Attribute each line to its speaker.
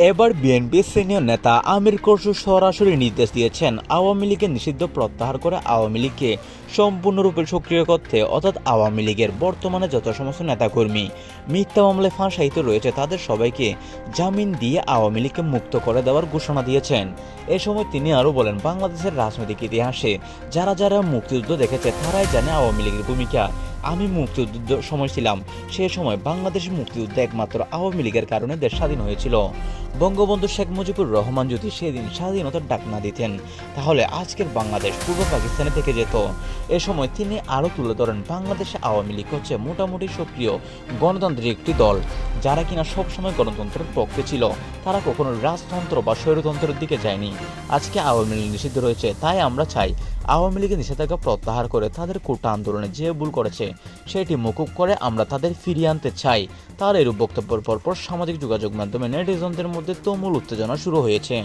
Speaker 1: এবার বিএনপির সিনিয়র নেতা আমির খসরু সরাসরি নির্দেশ দিয়েছেন আওয়ামী লীগের নিষিদ্ধ প্রত্যাহার করে আওয়ামী লীগকে সম্পূর্ণরূপে সক্রিয় করতে, অর্থাৎ আওয়ামী লীগের বর্তমানে যত সমস্ত নেতাকর্মী মিথ্যা মামলায় ফাঁসাইতে রয়েছে তাদের সবাইকে জামিন দিয়ে আওয়ামী লীগকে মুক্ত করে দেওয়ার ঘোষণা দিয়েছেন। এ সময় তিনি আরও বলেন, বাংলাদেশের রাজনৈতিক ইতিহাসে যারা যারা মুক্তিযুদ্ধ দেখেছে তারাই জানে আওয়ামী লীগের ভূমিকা। আমি মুক্তিযুদ্ধ সময় ছিলাম, সে সময় বাংলাদেশের মুক্তিযুদ্ধে একমাত্র আওয়ামী লীগের কারণে দেশ স্বাধীন হয়েছিল। বঙ্গবন্ধু শেখ মুজিবুর রহমান যদি সেদিন স্বাধীনতার ডাক না দিতেন তাহলে আজকের বাংলাদেশ পূর্ব পাকিস্তানে থেকে যেত। এ সময় তিনি আরও তুলে ধরেন, বাংলাদেশে আওয়ামী লীগ হচ্ছে মোটামুটি সক্রিয় গণতান্ত্রিক একটি দল, যারা কিনা সবসময় গণতন্ত্রের পক্ষে ছিল। তারা কখনো রাজতন্ত্র বা স্বৈরতন্ত্রের দিকে যায়নি। আজকে আওয়ামী লীগ নিষিদ্ধ রয়েছে, তাই আমরা চাই আওয়ামী লীগের নিষেধাজ্ঞা প্রত্যাহার করে তাদের কোটা আন্দোলনে যে ভুল করেছে সেটি মকুব করে আমরা তাদের ফিরিয়ে আনতে চাই। তার এরূপ বক্তব্যের পরপর সামাজিক যোগাযোগ মাধ্যমে নেটিজনদের মধ্যে তুমুল উত্তেজনা শুরু হয়েছে।